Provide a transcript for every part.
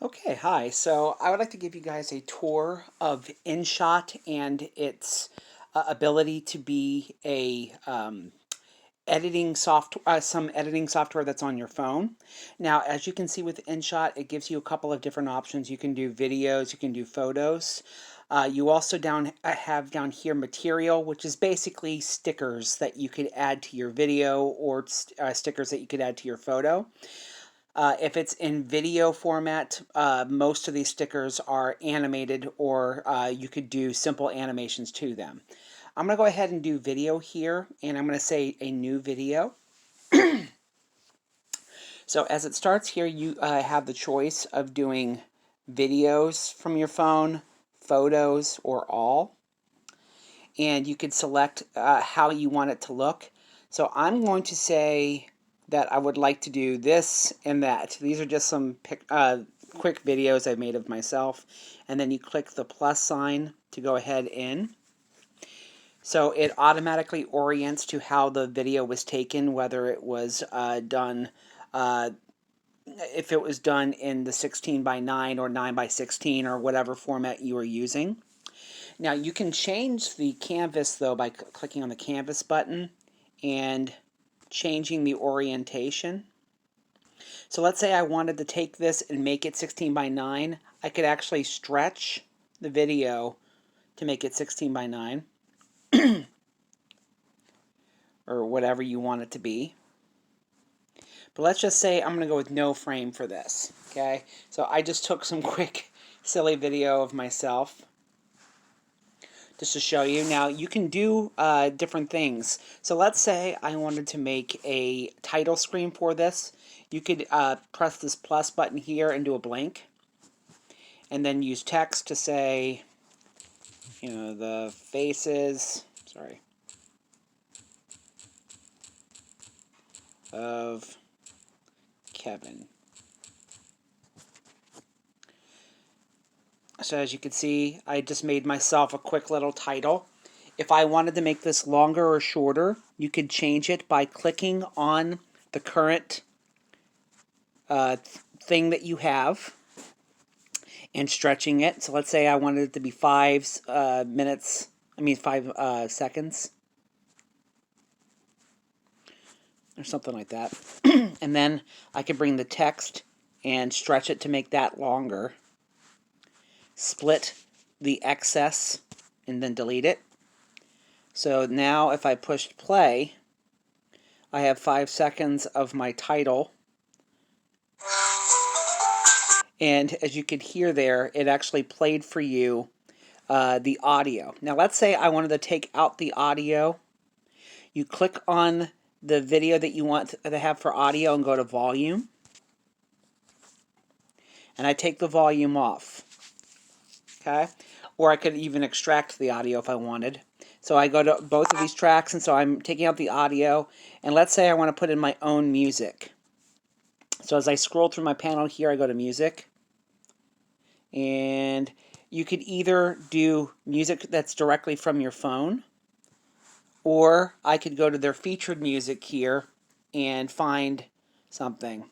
Okay, hi. So I would like to give you guys a tour of InShot and its ability to be a some editing software that's on your phone. Now, as you can see with InShot, it gives you a couple of different options. You can do videos, you can do photos. You also have down here material, which is basically stickers that you could add to your video or stickers that you could add to your photo. If it's in video format, most of these stickers are animated or you could do simple animations to them. I'm going to go ahead and do video here, and I'm going to say a new video. So as it starts here, you have the choice of doing videos from your phone, photos, or all. And you could select how you want it to look. So I'm going to say that I would like to do this and that. These are just some quick videos I've made of myself. And then you click the plus sign to go ahead in. So it automatically orients to how the video was taken, whether it was done, if it was done in the 16 by 9 or 9 by 16 or whatever format you are using. Now you can change the canvas though by clicking on the canvas button and changing the orientation. So let's say I wanted to take this and make it 16 by 9. I could actually stretch the video to make it 16 by 9 or whatever you want it to be. But let's just say I'm going to go with no frame for this. Okay, so I just took some quick silly video of myself just to show you. Now you can do different things. So let's say I wanted to make a title screen for this. You could press this plus button here and do a blank. And then use text to say, the faces, of Kevin. So as you can see, I just made myself a quick little title. If I wanted to make this longer or shorter, you could change it by clicking on the current thing that you have and stretching it. So let's say I wanted it to be 5 seconds or something like that. And then I could bring the text and stretch it to make that longer. Split the excess and then delete it. So now if I pushed play, I have 5 seconds of my title. And as you could hear there, it actually played for you the audio. Now let's say I wanted to take out the audio. You click on the video that you want to have for audio and go to volume. And I take the volume off. Okay? Or I could even extract the audio if I wanted. So I go to both of these tracks, and so I'm taking out the audio. And let's say I want to put in my own music. So as I scroll through my panel here, I go to music. And you could either do music that's directly from your phone, or I could go to their featured music here and find something.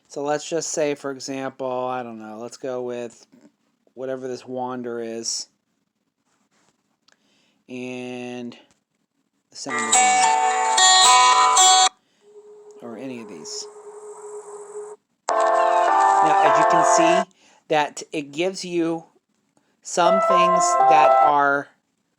So let's just say, for example, I don't know, let's go with whatever this Wander is. And the sound of that, or any of these. Now, as you can see, that it gives you some things that are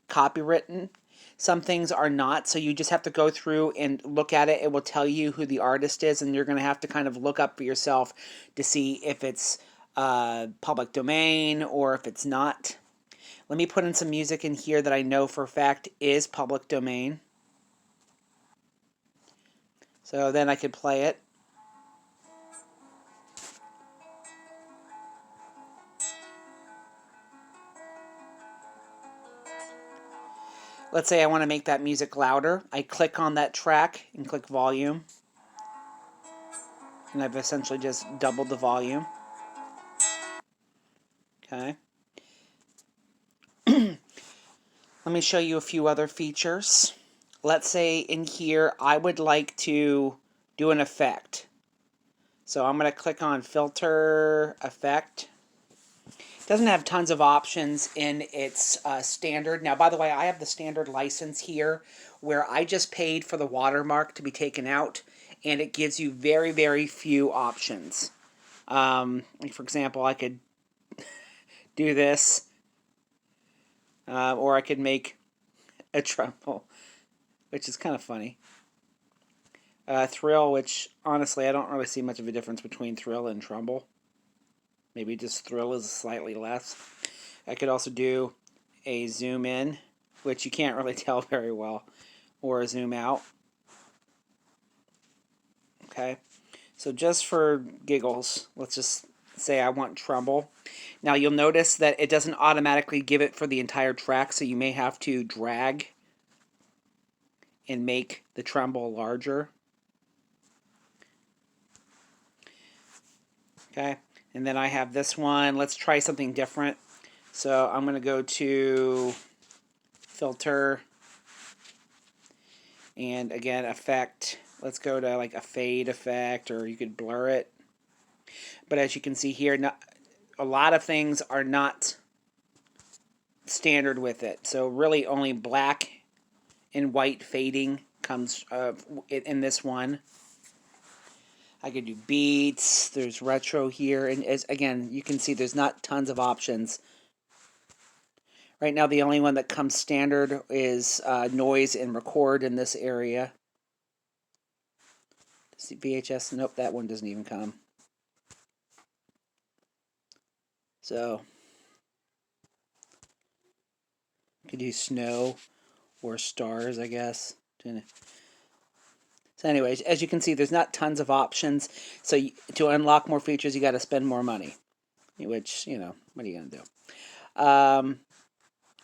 copywritten, some things are not, so you just have to go through and look at it. It will tell you who the artist is, and you're going to have to kind of look up for yourself to see if it's public domain or if it's not. Let me put in some music in here that I know for a fact is public domain. So then I could play it. Let's say I want to make that music louder. I click on that track and click volume. And I've essentially just doubled the volume. Okay. Let me show you a few other features. Let's say in here I would like to do an effect. So I'm going to click on Filter Effect. It doesn't have tons of options in its standard. Now, by the way, I have the standard license here where I just paid for the watermark to be taken out, and it gives you very, very few options. Like for example, I could do this, or I could make a tremble, which is kind of funny. Thrill, which honestly I don't really see much of a difference between thrill and tremble. Maybe just thrill is slightly less. I could also do a zoom in, which you can't really tell very well, or a zoom out. Okay, so just for giggles, let's just say I want tremble. Now you'll notice that it doesn't automatically give it for the entire track, so you may have to drag and make the tremble larger. Okay, and then I have this one. Let's try something different. So I'm going to go to Filter, and again, Effect. Let's go to like a fade effect, or you could blur it. But as you can see here, a lot of things are not standard with it. So really only black and white fading comes in this one. I could do beats, there's retro here, and again, you can see there's not tons of options. Right now, the only one that comes standard is noise and record in this area. See VHS, nope, that one doesn't even come. So, you could do snow or stars, I guess. So anyways, as you can see, there's not tons of options. So to unlock more features, you got to spend more money. Which, you know, what are you going to do?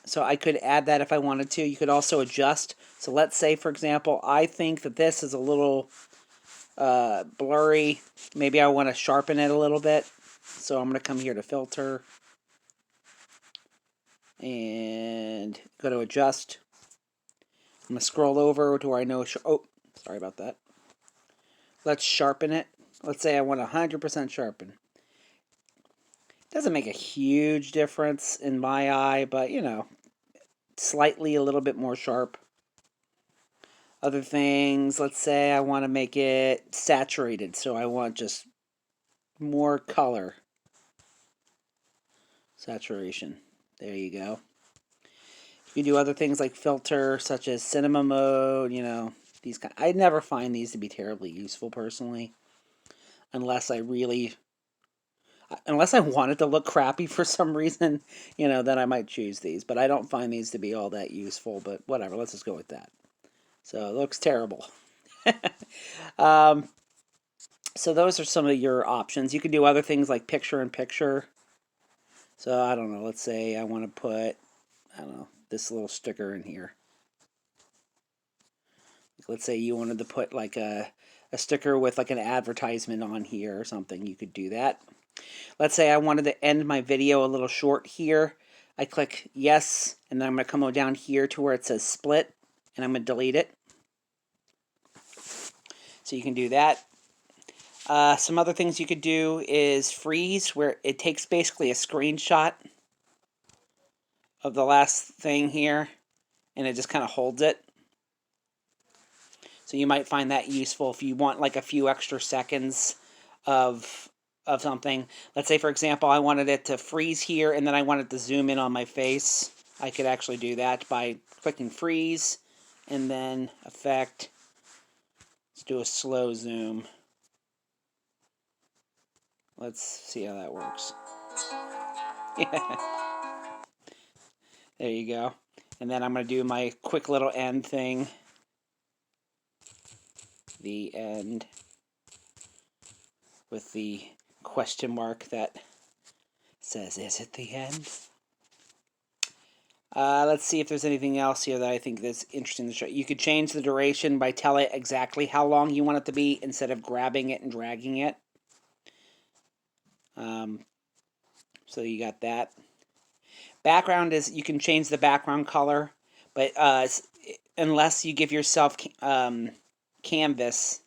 So I could add that if I wanted to. You could also adjust. So let's say, for example, I think that this is a little blurry. Maybe I want to sharpen it a little bit. So I'm going to come here to Filter and go to Adjust. I'm going to scroll over to where I know... Oh, sorry about that. Let's sharpen it. Let's say I want 100% sharpen. Doesn't make a huge difference in my eye, but, you know, slightly a little bit more sharp. Other things, let's say I want to make it saturated, so I want just more color. Saturation. There you go. You can do other things like filter, such as cinema mode, you know, these kind. I never find these to be terribly useful personally, unless I want it to look crappy for some reason, you know, then I might choose these. But I don't find these to be all that useful, but whatever, let's just go with that. So it looks terrible. So those are some of your options. You can do other things like picture-in-picture. So I don't know, let's say I want to put, I don't know, this little sticker in here. Let's say you wanted to put like a sticker with like an advertisement on here or something. You could do that. Let's say I wanted to end my video a little short here. I click yes, and then I'm going to come down here to where it says split, and I'm going to delete it. So you can do that. Some other things you could do is freeze, where it takes basically a screenshot of the last thing here, and it just kind of holds it. So you might find that useful if you want like a few extra seconds of something. Let's say, for example, I wanted it to freeze here, and then I wanted to zoom in on my face. I could actually do that by clicking freeze, and then effect. Let's do a slow zoom. Let's see how that works. There you go. And then I'm going to do my quick little end thing. The end. With the question mark that says, is it the end? Let's see if there's anything else here that I think that's interesting to show. You could change the duration by telling it exactly how long you want it to be instead of grabbing it and dragging it. So you got that. Background is, you can change the background color, but unless you give yourself canvas,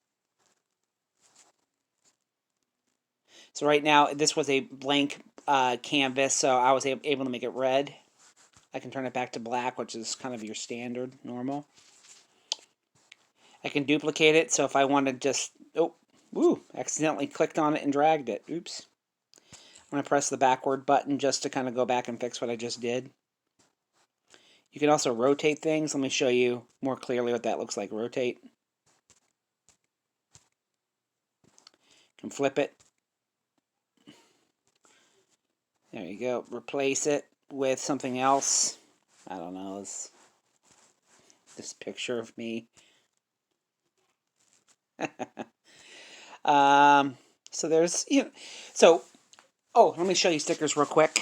So right now, this was a blank canvas, so I was able to make it red. I can turn it back to black, which is kind of your standard, normal. I can duplicate it, so if I want to just... Oh, woo, accidentally clicked on it and dragged it. Oops. I'm going to press the backward button just to kind of go back and fix what I just did. You can also rotate things. Let me show you more clearly what that looks like. Rotate. Can flip it. There you go. Replace it with something else. I don't know. This picture of me. So there's, oh, let me show you stickers real quick.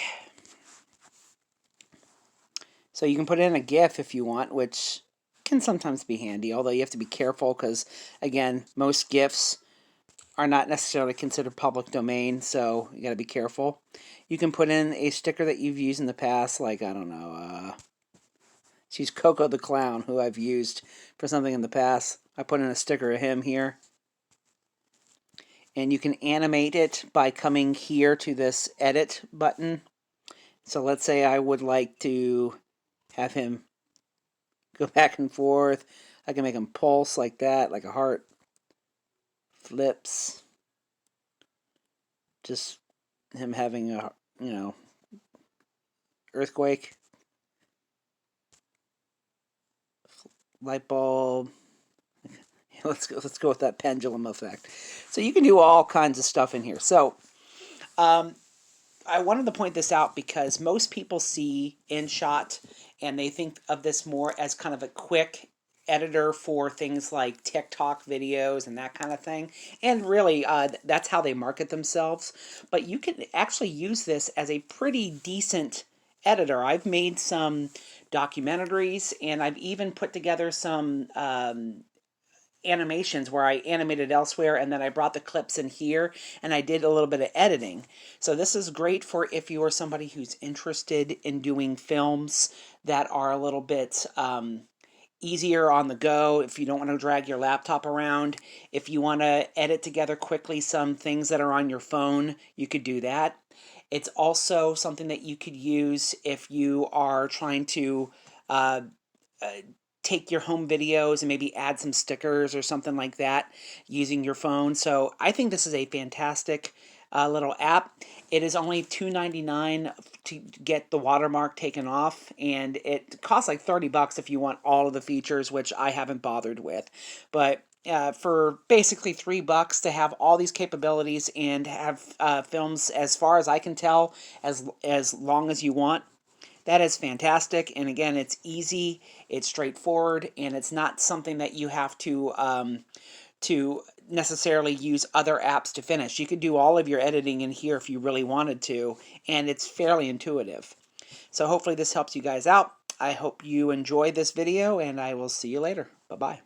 So you can put in a GIF if you want, which can sometimes be handy, although you have to be careful because, again, most GIFs are not necessarily considered public domain, so you got to be careful. You can put in a sticker that you've used in the past, like, I don't know, she's Coco the Clown, who I've used for something in the past. I put in a sticker of him here. And you can animate it by coming here to this edit button. So let's say I would like to have him go back and forth. I can make him pulse like that, like a heart. Flips. Just him having a, earthquake. Light bulb. Let's go with that pendulum effect. So you can do all kinds of stuff in here. So I wanted to point this out because most people see InShot and they think of this more as kind of a quick editor for things like TikTok videos and that kind of thing. And really, that's how they market themselves. But you can actually use this as a pretty decent editor. I've made some documentaries and I've even put together some animations where I animated elsewhere and then I brought the clips in here and I did a little bit of editing. So this is great for if you are somebody who's interested in doing films that are a little bit easier on the go, if you don't want to drag your laptop around. If you want to edit together quickly some things that are on your phone, you could do that. It's also something that you could use if you are trying to take your home videos and maybe add some stickers or something like that using your phone. So I think this is a fantastic little app. It is only $2.99 to get the watermark taken off, and it costs like $30 if you want all of the features, which I haven't bothered with. But for basically $3 to have all these capabilities and have films, as far as I can tell, as long as you want, that is fantastic. And again, it's easy, it's straightforward, and it's not something that you have to necessarily use other apps to finish. You could do all of your editing in here if you really wanted to, and it's fairly intuitive. So hopefully this helps you guys out. I hope you enjoy this video, and I will see you later. Bye-bye.